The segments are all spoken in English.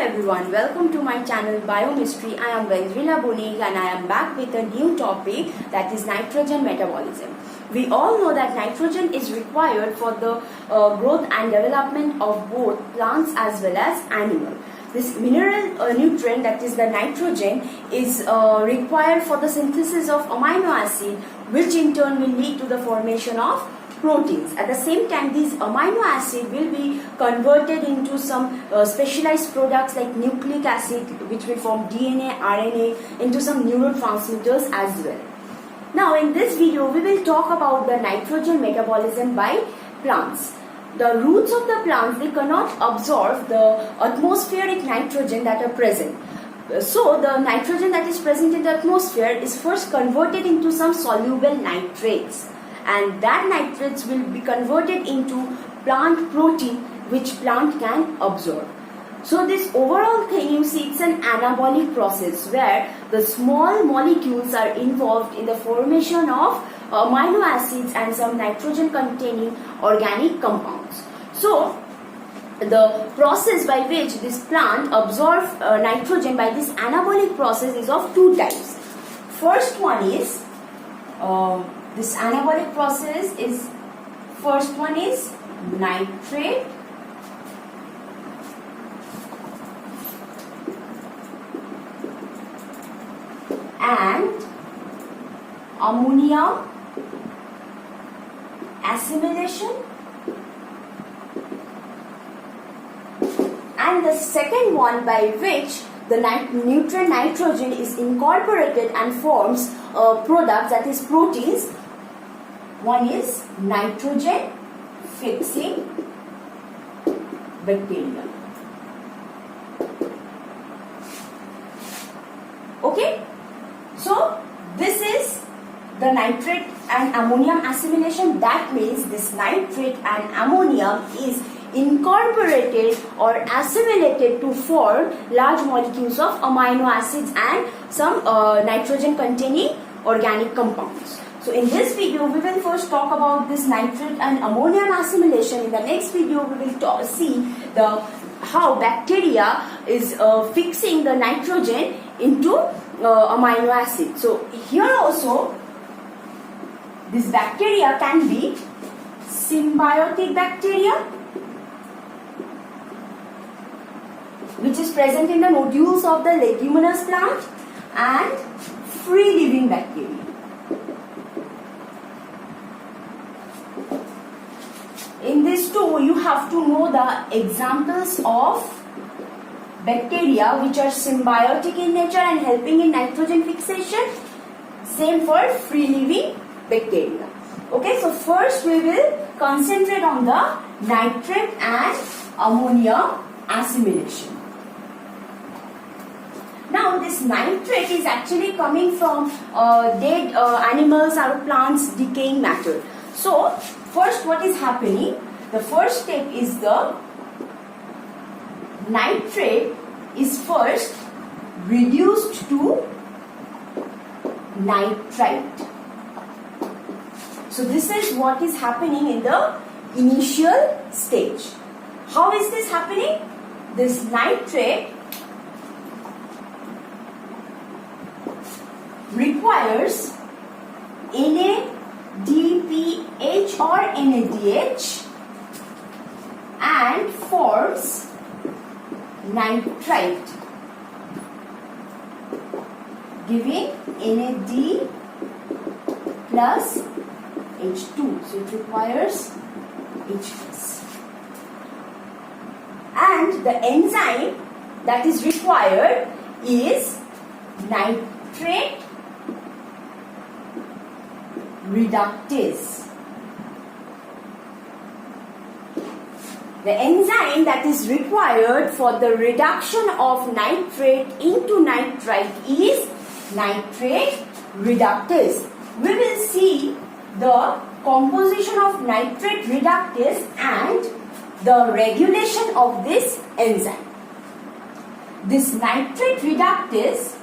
everyone, welcome to my channel Biomystery. I am Vendrila Bonig and I am back with a new topic, that is nitrogen metabolism. We all know that nitrogen is required for the growth and development of both plants as well as animals. This mineral nutrient, that is the nitrogen, is required for the synthesis of amino acid, which in turn will lead to the formation of proteins. At the same time, these amino acid will be converted into some specialized products like nucleic acid, which will form DNA, RNA, into some neurotransmitters as well. Now in this video, we will talk about the nitrogen metabolism by plants. The roots of the plants, they cannot absorb the atmospheric nitrogen that are present. So the nitrogen that is present in the atmosphere is first converted into some soluble nitrates, and that nitrates will be converted into plant protein which plant can absorb. So this overall thing, you see, it's an anabolic process where the small molecules are involved in the formation of amino acids and some nitrogen containing organic compounds. So the process by which this plant absorbs nitrogen by this anabolic process is of two types. First one is this anabolic process is, first one is nitrate and ammonia assimilation, and the second one by which the nutrient nitrogen is incorporated and forms products, that is proteins. One is nitrogen fixing bacteria. Okay, so this is the nitrate and ammonium assimilation. That means this nitrate and ammonium is incorporated or assimilated to form large molecules of amino acids and some nitrogen containing organic compounds. So in this video, we will first talk about this nitrate and ammonium assimilation. In the next video, we will see how bacteria is fixing the nitrogen into amino acid. So here also, this bacteria can be symbiotic bacteria, which is present in the nodules of the leguminous plant, and free living bacteria. In this too, you have to know the examples of bacteria which are symbiotic in nature and helping in nitrogen fixation. Same for free living bacteria. Okay, so first we will concentrate on the nitrate and ammonia assimilation. Now this nitrate is actually coming from dead animals or plants decaying matter. So first what is happening, the first step is the nitrate is first reduced to nitrite. So this is what is happening in the initial stage. How is this happening? This nitrate requires NADPH or NADH and forms nitrite, giving NAD plus H2. So it requires H+. And the enzyme that is required is nitrate reductase. The enzyme that is required for the reduction of nitrate into nitrite is nitrate reductase. We will see the composition of nitrate reductase and the regulation of this enzyme. This nitrate reductase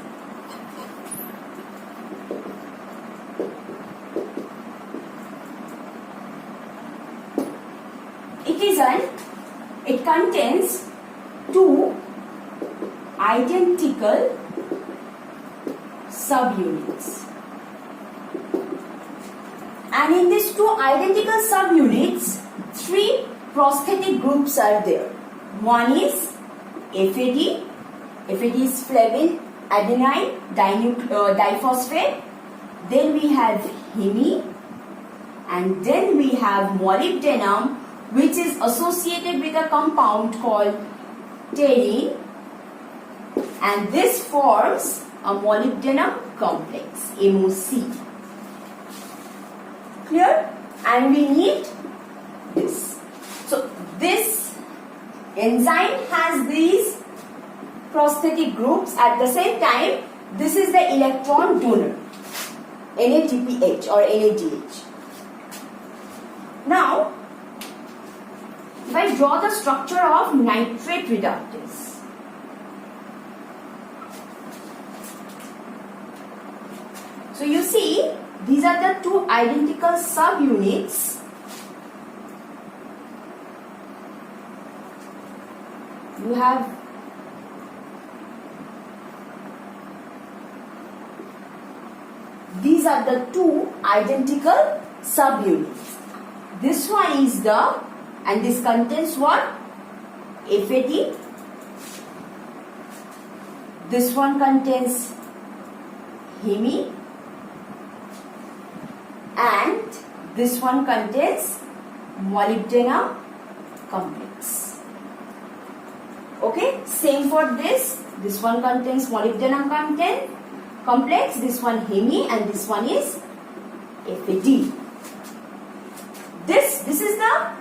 it contains two identical subunits. And in these two identical subunits, three prosthetic groups are there. One is FAD. FAD is flavin adenine diphosphate. Then we have Heme. And then we have molybdenum, which is associated with a compound called pterine. And this forms a molybdenum complex, MOC. Clear? And we need this. So this enzyme has these prosthetic groups. At the same time, this is the electron donor, NADPH or NADH. Now, if I draw the structure of nitrate reductase, so you see these are the two identical subunits. You have these are the two identical subunits. This one is the, and this contains what? FAD. This one contains Heme. And this one contains molybdenum complex. Okay, same for this. This one contains molybdenum complex. This one Heme, and this one is FAD. This is the,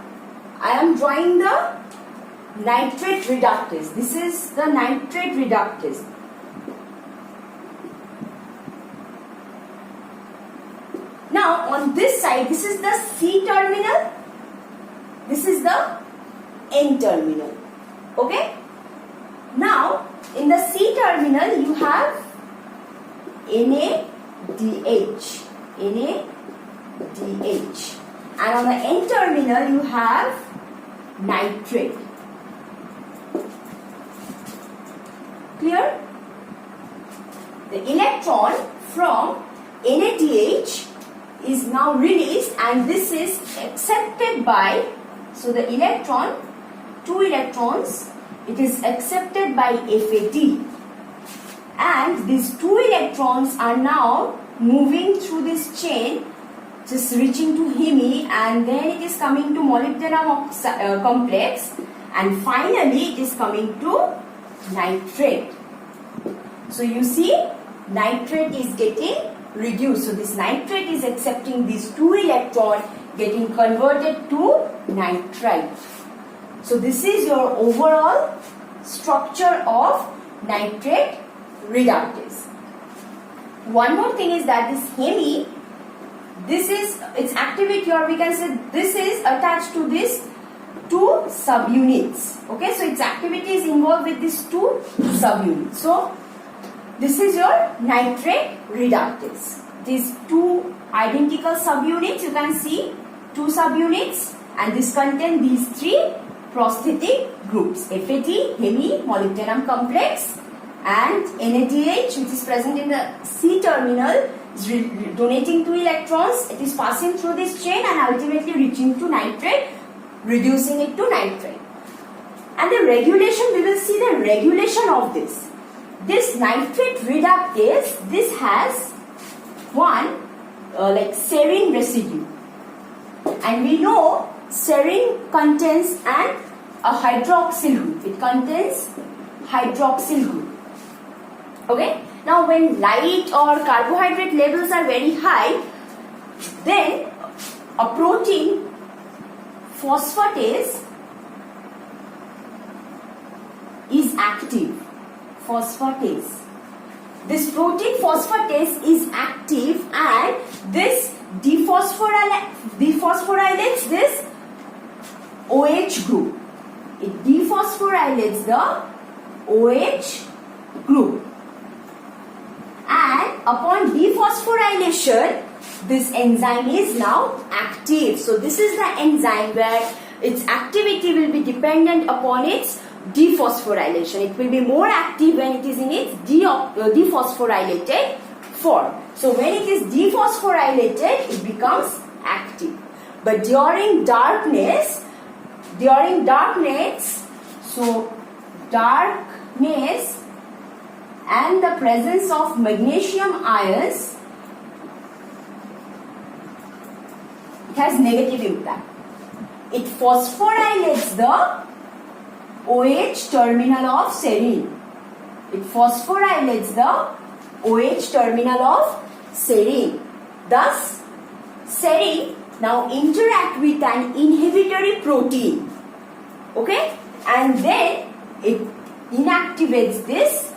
I am drawing the nitrate reductase. This is the nitrate reductase. Now on this side, this is the C terminal. This is the N terminal. Okay. Now in the C terminal you have NADH. NADH. And on the N terminal you have nitrate. Clear? The electron from NADH is now released, and this is accepted by, so the electron, two electrons, it is accepted by FAD. And these two electrons are now moving through this chain, just reaching to Heme, and then it is coming to molybdenum complex, and finally it is coming to nitrate. So you see, nitrate is getting reduced. So this nitrate is accepting these two electrons, getting converted to nitrite. So this is your overall structure of nitrate reductase. One more thing is that this Heme, this is its activity, or we can say this is attached to this two subunits. Okay, so its activity is involved with these two subunits. So this is your nitrate reductase. These two identical subunits, you can see two subunits, and this contain these three prosthetic groups: FAD, Heme, molybdenum complex, and NADH, which is present in the C terminal, is donating 2 electrons. It is passing through this chain and ultimately reaching to nitrate, reducing it to nitrate. And the regulation, we will see the regulation of this. This nitrate reductase, this has one like serine residue, and we know serine contains a hydroxyl group. It contains hydroxyl group. Okay. Now when light or carbohydrate levels are very high, then a protein phosphatase is active. Phosphatase. This protein phosphatase is active, and this dephosphorylates this OH group. It dephosphorylates the OH group. And upon dephosphorylation, this enzyme is now active. So this is the enzyme where its activity will be dependent upon its dephosphorylation. It will be more active when it is in its dephosphorylated form. So when it is dephosphorylated, it becomes active. But during darkness, so darkness and the presence of magnesium ions, it has negative impact. It phosphorylates the OH terminal of serine. It phosphorylates the OH terminal of serine. Thus, serine now interact with an inhibitory protein. Okay? And then it inactivates this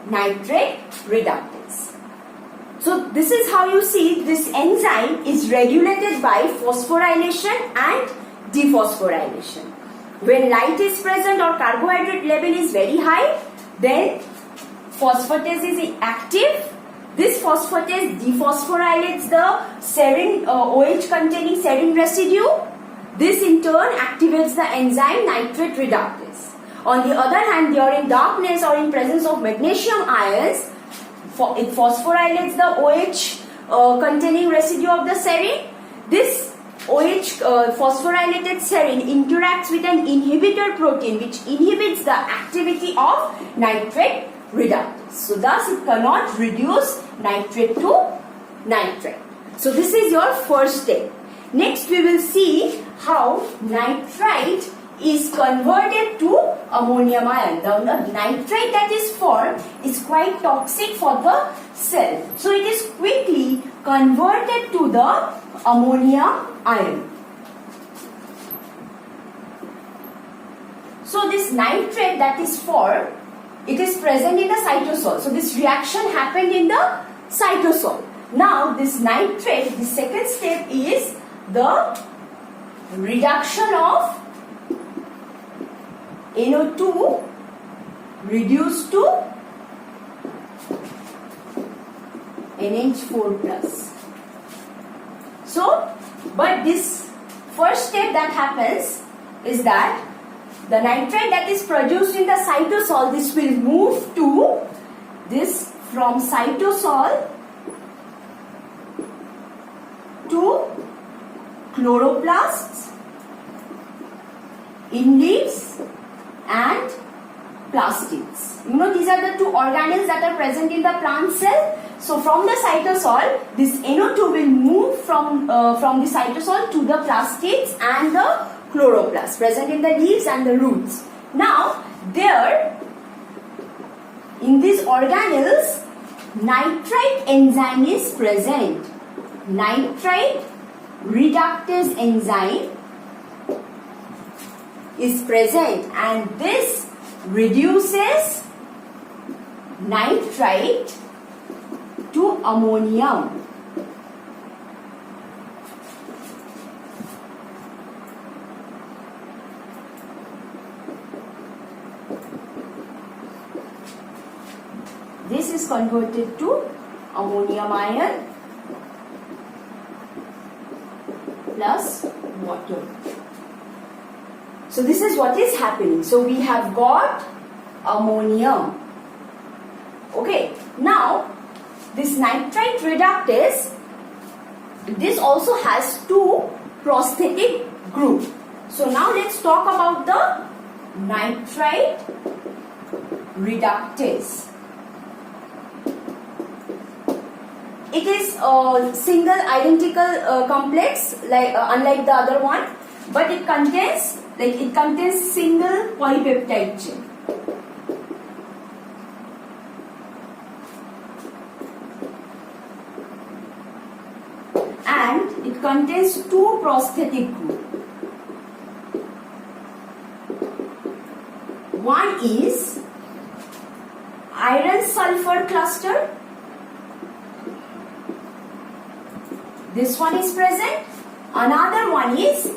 nitrate reductase. So this is how you see this enzyme is regulated by phosphorylation and dephosphorylation. When light is present or carbohydrate level is very high, then phosphatase is active. This phosphatase dephosphorylates the serine, OH containing serine residue. This in turn activates the enzyme nitrate reductase. On the other hand, during darkness or in presence of magnesium ions, it phosphorylates the OH containing residue of the serine. This OH phosphorylated serine interacts with an inhibitor protein which inhibits the activity of nitrate reductase. So thus it cannot reduce nitrate to nitrate. So this is your first step. Next we will see how nitrite is converted to ammonium ion. The nitrite that is formed is quite toxic for the cell. So it is quickly converted to the ammonium ion. So this nitrate that is formed, it is present in the cytosol. So this reaction happened in the cytosol. Now this nitrate, the second step is the reduction of NO2 reduced to NH4 plus. So, but this first step that happens is that the nitrate that is produced in the cytosol, this will move to this from cytosol to chloroplasts, in leaves and plastids. You know, these are the two organelles that are present in the plant cell. So from the cytosol, this NO2 will move from the cytosol to the plastids and the chloroplasts present in the leaves and the roots. Now, there in these organelles, nitrite enzyme is present. Nitrite reductase enzyme is present, and this reduces nitrite to ammonium. This is converted to ammonium ion plus water. So this is what is happening. So we have got ammonium. Okay. Now this nitrite reductase, this also has two prosthetic group. So now let's talk about the nitrite reductase. It is a single identical complex, like unlike the other one, but it contains single polypeptide chain. And it contains two prosthetic groups. One is iron sulfur cluster. This one is present. Another one is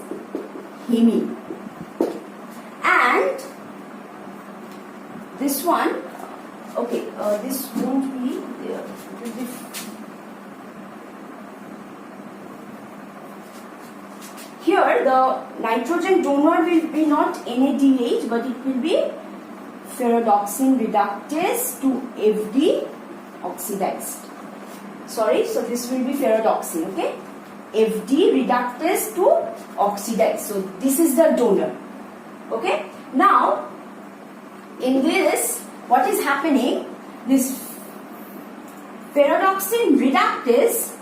heme. And this one, okay, this won't be there. Here here the nitrogen donor will be not NADH, but it will be ferredoxin reductase to FD oxidized. Sorry, so this will be ferredoxin, okay? FD reductase to oxidized. So this is the donor, okay? Now, in this, what is happening? This ferredoxin reductase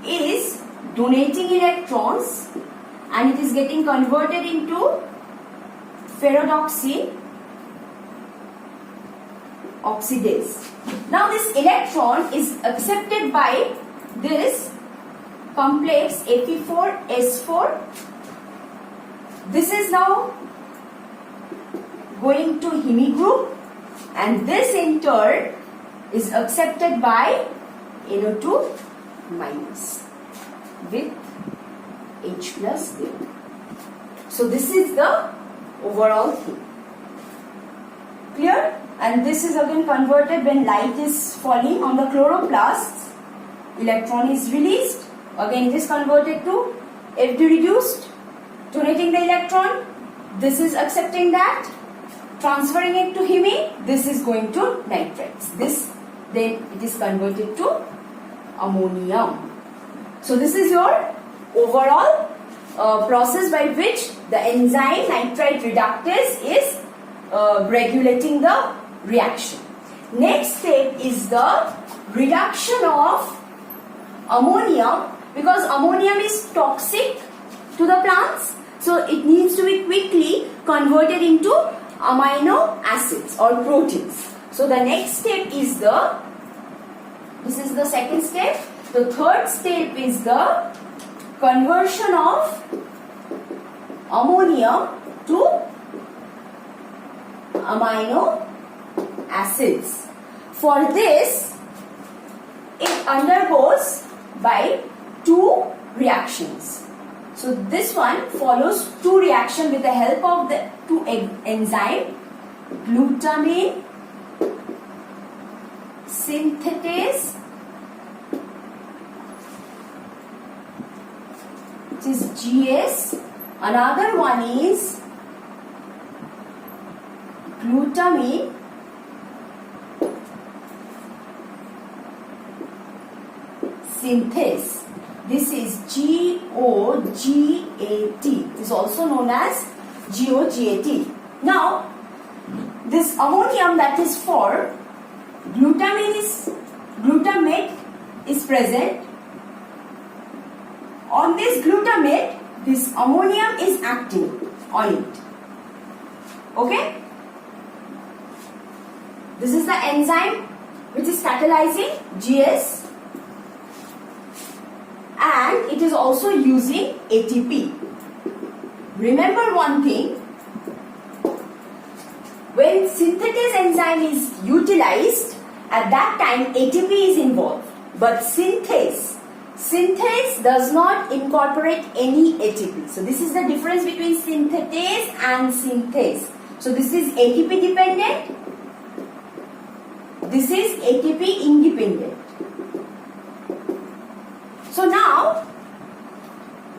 is donating electrons and it is getting converted into ferredoxin oxidase. Now this electron is accepted by this complex Fe4S4. This is now going to Heme group, and this in turn is accepted by NO2 minus with H plus there. So this is the overall thing. Clear? And this is again converted when light is falling on the chloroplasts. Electron is released. Again it is converted to FD reduced, donating the electron. This is accepting that, transferring it to Heme. This is going to nitrates. This then it is converted to ammonium. So this is your overall process by which the enzyme nitrite reductase is regulating the reaction. Next step is the reduction of ammonium, because ammonium is toxic to the plants, so it needs to be quickly converted into amino acids or proteins. So the next step is this is the second step. The third step is the conversion of ammonium to amino acids. For this, it undergoes by two reactions. So this one follows two reactions with the help of the two enzyme, glutamine synthetase, which is GS. Another one is glutamine synthase. This is GOGAT. It is also known as GOGAT. Now, this ammonium that is for glutamate is present. On this glutamate, this ammonium is acting on it. Okay? This is the enzyme which is catalyzing GS, and it is also using ATP. Remember one thing, when synthetase enzyme is utilized, at that time ATP is involved, but synthase does not incorporate any ATP. So this is the difference between synthetase and synthase. So this is ATP dependent, this is ATP independent. So now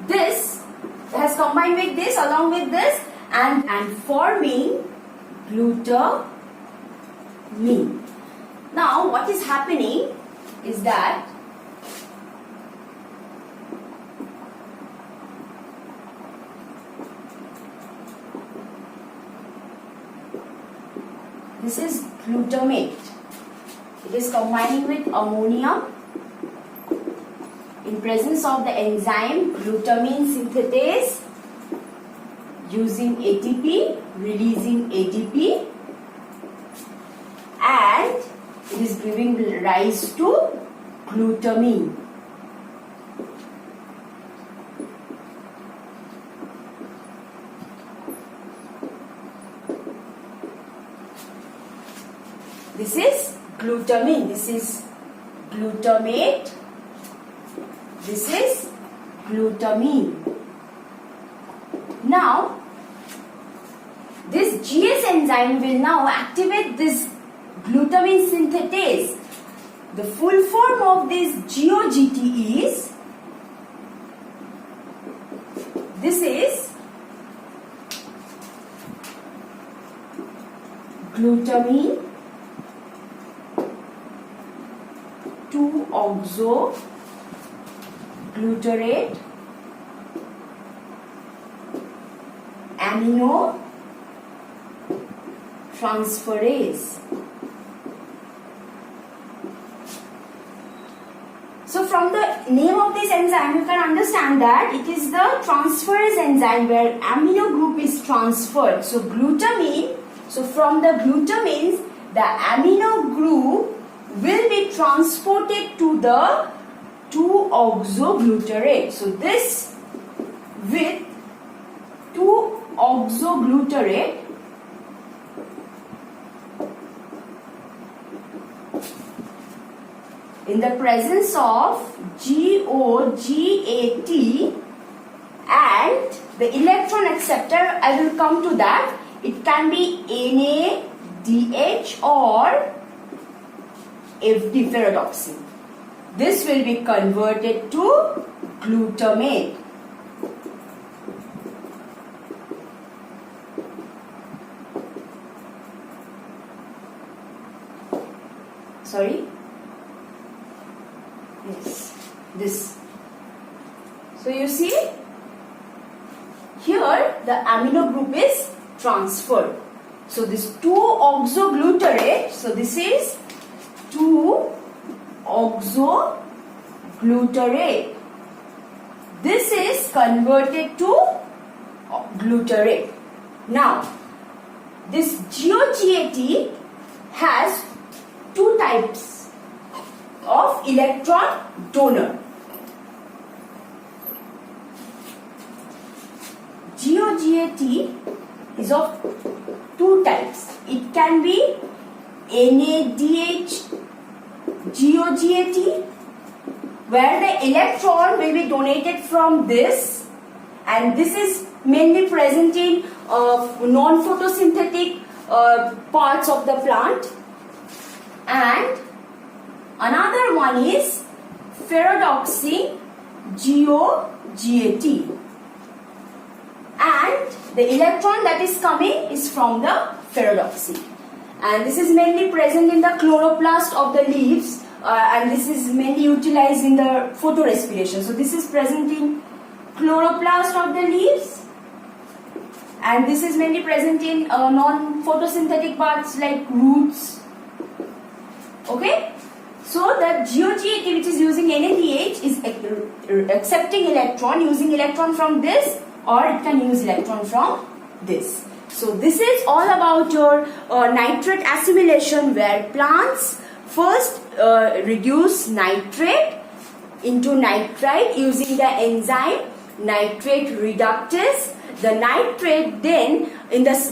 this has combined with this along with this and forming glutamine. Now what is happening is that this is glutamate. It is combining with ammonium in presence of the enzyme glutamine synthetase, using ATP, releasing ATP, and it is giving rise to glutamine. This is glutamine, this is glutamate, this is glutamine. Now, this GS enzyme will now activate this glutamine synthetase. The full form of this GOGT is, this is glutamine, 2-oxoglutarate, aminotransferase. So from the name of this enzyme, you can understand that it is the transferase enzyme where amino group is transferred. So glutamine, so from the glutamines, the amino group will be transported to the 2-oxoglutarate. So this with 2-oxoglutarate in the presence of GOGAT and the electron acceptor, I will come to that. It can be NADH or FD, ferredoxine. This will be converted to glutamate. Sorry? Yes, this. So you see, here the amino group is transferred. So this 2-oxoglutarate, so this is 2-oxoglutarate. This is converted to glutarate. Now, this GOGAT has two types of electron donor. GOGAT is of two types. It can be NADH GOGAT, where the electron will be donated from this, and this is mainly present in non-photosynthetic parts of the plant. And another one is ferredoxine GOGAT, and the electron that is coming is from the ferredoxine, and this is mainly present in the chloroplast of the leaves, and this is mainly utilized in the photorespiration. So this is present in chloroplast of the leaves, and this is mainly present in non-photosynthetic parts like roots. Okay, so the GOGAT, which is using NADH, is accepting electron, using electron from this, or it can use electron from this. So this is all about your nitrate assimilation, where plants first reduce nitrate into nitrite using the enzyme nitrate reductase. The nitrate then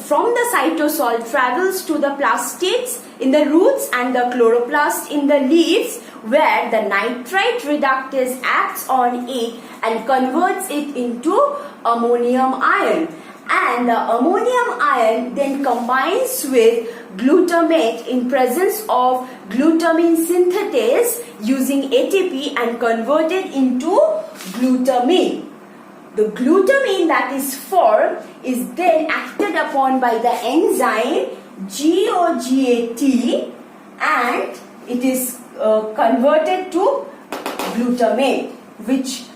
from the cytosol travels to the plastids in the roots and the chloroplast in the leaves, where the nitrite reductase acts on it and converts it into ammonium ion, and the ammonium ion then combines with glutamate in presence of glutamine synthetase using ATP and converted into glutamine. The glutamine that is formed is then acted upon by the enzyme GOGAT, and it is converted to glutamate, which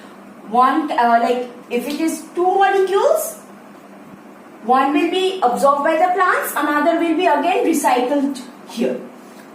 one like if it is two molecules, one will be absorbed by the plants, another will be again recycled here,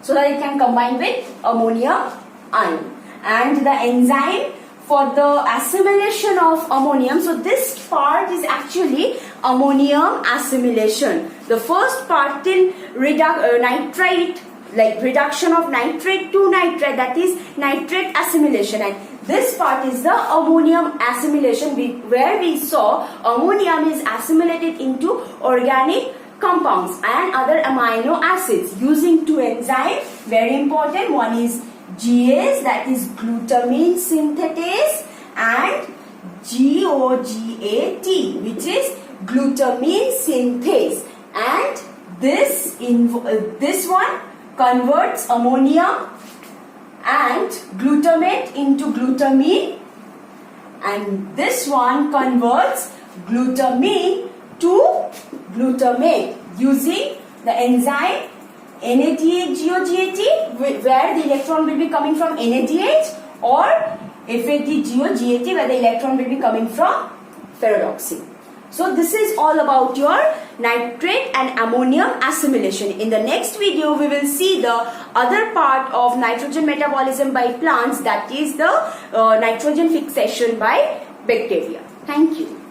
so that it can combine with ammonium ion. And the enzyme for the assimilation of ammonium, so this part is actually ammonium assimilation. The first part till nitrite, like reduction of nitrate to nitrate, that is nitrate assimilation, and this part is the ammonium assimilation, where we saw ammonium is assimilated into organic compounds and other amino acids using two enzymes. Very important, one is GAS, that is glutamine synthetase, and GOGAT, which is glutamine synthase, and this one converts ammonium and glutamate into glutamine, and this one converts glutamine to glutamate using The enzyme NADH-GO-GAT, where the electron will be coming from NADH, or FAD-GO-GAT, where the electron will be coming from ferredoxine. So this is all about your nitrate and ammonium assimilation. In the next video, we will see the other part of nitrogen metabolism by plants, that is the nitrogen fixation by bacteria. Thank you.